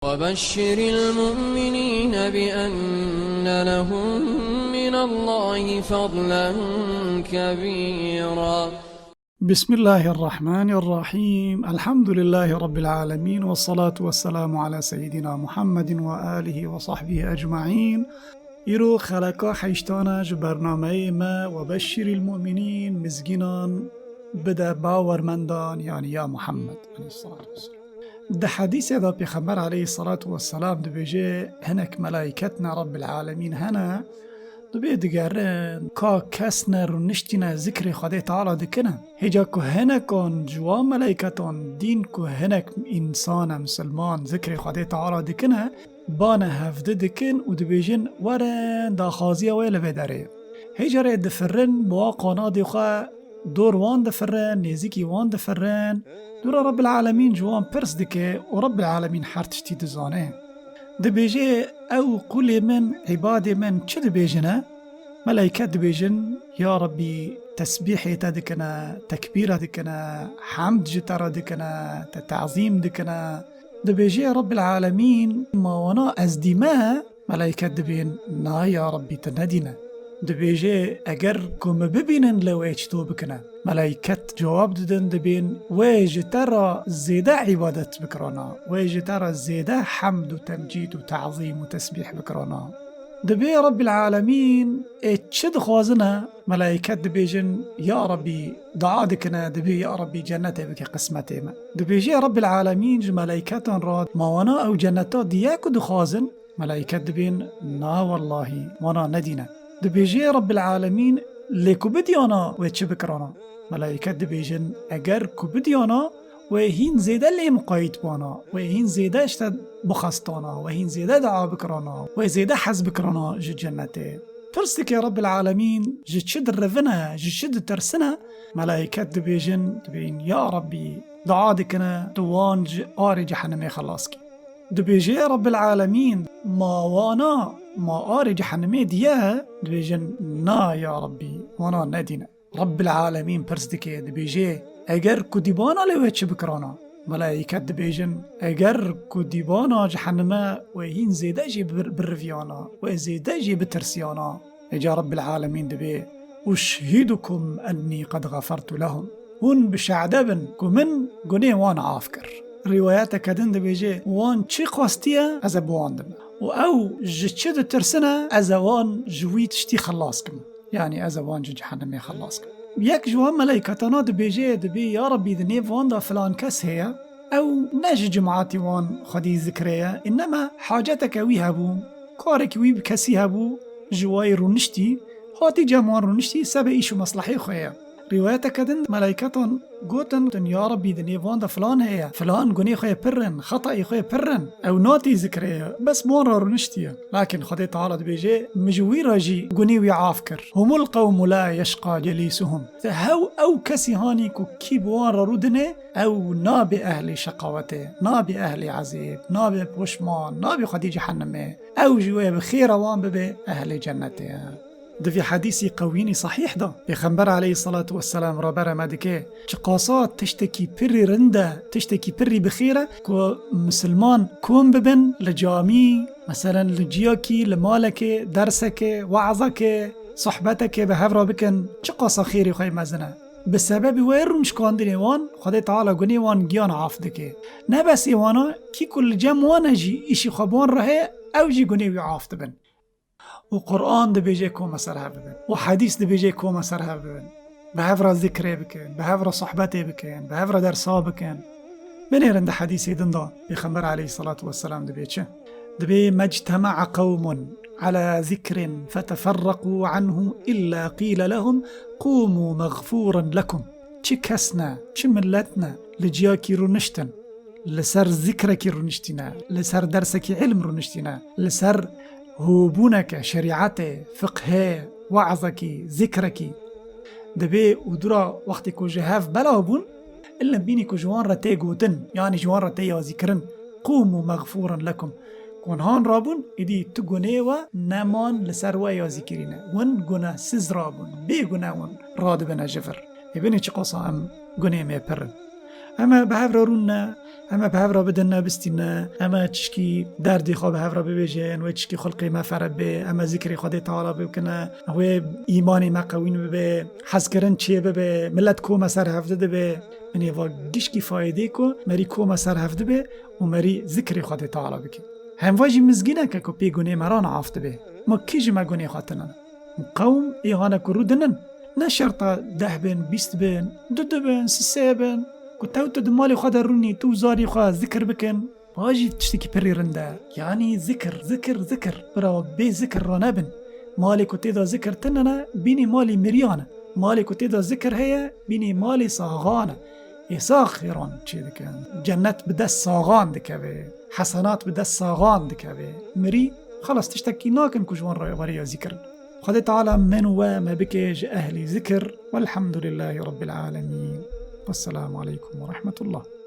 وبشر المؤمنين بأن لهم من الله فضلا كبيرا. بسم الله الرحمن الرحيم. الحمد لله رب العالمين، والصلاة والسلام على سيدنا محمد وآله وصحبه أجمعين. ایرو خلقا حیشتانش برنامه ما وبشر المؤمنین مزگینان بده باورمندان، یعنی یا محمد علیه الصلاة والسلام. ده حدیث دا پیغمبر علیه الصلاة والسلام دو بیجه هنک ملائکتنا رب العالمین هنه دو بی دگرن که کسنا رو نشتینا ذکر خدا تعالی دکنه هجا که هنکان جوان ملائکتان دین که هنک انسان مسلمان ذکر خدا تعالی دکنه بانه هفته دکن و دو بیجن ورن دا خازی ویل بداره هجا را دفرن بوا قانا خواه دور وان دفرن نزیکی وان دفرن دور رب العالمین جوان پرس دکه و رب العالمین هر تشتی دزانه دبیجه او قول من عباد من چه دبیجنه؟ ملائکت دبیجن یا ربی تسبیح دکنه، تکبیر دکنه، حمد جتر دکنه، تعظیم دکنه. دبیجه رب العالمین ما وانا از دیمه ملائکت دبین نا یا ربی تندینه دبیجه اگر کم ببینن لو اچتو بکنه ملائکت جواب دادن دبین ویجتر زیده عبادت بکرانا ویجتر زیده حمد و تمجید و تعظیم و تسبیح بکرانا دبی رب العالمین چه دخوازنه ملائکت دبیجن یا ربی دعا دکنه دبی یا ربی جنت بکی قسمتی ما دبیجه رب العالمین جو ملائکتان را ماوانا او جنتا دیاکو دخوازن ملائکت دبین نا والله مانا ندینه دبیجه رب العالمین لیکو بدیانا و چه بکرانا ملائکت دبیجن اگر کو بدیانا و هین زیده لی مقاید بانا و هین زیده اشتد بخستانا و هین زیده دعا بکرانا و زیده حز بکرانا جه جنته ترستی که رب العالمین جه چه در رفنه جه چه در ترسنه ملائکت دبیجن دبین یا ربی دعا دکنه دوان جه آر جهنمی خلاص کی دبیجه رب العالمین ما آر جهنمی دیه دبیجن نا یا ربی وانا ندینه رب العالمین پرسدکه دبیجه اگر کدیبانا لیوه چه بکرانا ملائکت دبیجن اگر کدیبانا جهنمه و هین زیده جی برفیانا و زیده جی بترسیانا اجا رب العالمین دبی اشهدکم انی قد غفرت لهم هون بشعدبن کمن گنه وان عافکر روایت کدن دبیجه وان چی قواستیه از بوان دم و او جچه ده ترسنه از وان جویت شتی خلاص کم یعنی از وان جهنمی خلاص کم یک جوان ملائکتانا دبیجه دبی یا ربی دنیو وان دا فلان کس هیا او نج جماعتی وان خدی ذکریه انما حاجتک وی هبو کارک وی بکسی هبو جوای رونشتی هاتی جمعان رونشتی سب ایشو مصلحی خویه روایت کدن ملائکتان گوتن یا ربی دنیوان دا فلان هیا فلان گنی خوی پرن خطای خوی پرن او ناتی ذکره بس مون را رنشتیه لكن خدای تعالی دبیجه مجوی راجی گنی وی عاف کر هم القوم لا یشقا جلیسهم هاو او کسی هانی کو کی بوان را رودنه او ناب اهل شقاوته ناب اهل عذاب ناب پشمان ناب خدی جهنمه او جوی بخیر وان ببه اهل جنته ده في حديثي قويني صحيح ده پیغمبر عليه الصلاة والسلام را بره مدکه چه قاصات تشتكي پری رنده تشتكي پری بخيره كو مسلمان كون ببن لجامي مثلا لجياكي لمالك درسك وعظك صحبتك بهفرا بكن چه قاصا خيري خواهي مزنه بسبب ويرونش كاندين وان خدای تعالی گنی وان گیان عاف دکه نه بس ایوانا کی کل جمع وانا جی ایشی خوابان رهه او جی گنی وی عاف دبن و قرآن دبیجه کوم سرها ببن و حدیث دبیجه کوم سرها ببن به هفرا ذکره بکن به هفرا صحبته بکن به هفرا درسا بکن بنیرند حدیثی دندا پیغمبر علیه الصلاة والسلام دبیچه دبی مجتمع قوم على ذكر فتفرقوا عنه إلا قيل لهم قوموا مغفورا لكم چه کسنا چه ملتنا لجیاکی رو نشتن لسر ذکرکی رو نشتینا لسر درسکی علم رو نشتینا لسر هوبونك شريعته فقه وعظك ذكرك دبي ودرا وقت كو جهاف بلا هبون إلا بيني كو جوان رتي قوتن يعني جوان رتي وذكرن قوموا مغفورا لكم كون هان رابون إدي تقونيوا نمان لسروا يا ذكرين ون قنا سز رابون بي قنا ون راد بنا جفر يبيني چه قصا ام قني مي پرن اما به هفرا رونه، اما به هفرا بدن بستینه، اما چشکی دردی خواه به هفرا ببیجن و چشکی خلقی ما فرد به، اما ذکری خود تعالی بکنه و ایمانی ما قوین به، حس کرن چیه به، ملت کو مسر هفته به، منی و گشکی فایده کو مری کو مسر هفته به و مری ذکری خود تعالی بکن. هم واجی مزگینه که کو پیگونه مران عافته به، ما کیج ما گونه خاطنن. قوم ایهانه کرو دنن. نه شرطه 10 بن 20 بن 2 بن 3 بن که تو دمالی خود رونی تو زاری خود ذکر بکن واجی تشتکی پری رنده یعنی ذکر برا بی ذکر را نبن مالی که تیدا ذکر تننه بینی مالی مریانه مالی که تیدا ذکر هیا بینی مالی ساغانه ایسا خیران چی دکن جنت به دست ساغان دکوه حسنات به دست ساغان دکوه مری خلاص تشتکی ناکن کجوان رای واریا ذکر خد تعالى من وما بكيج أهل ذكر والحمد لله رب العالمين والسلام عليكم ورحمة الله.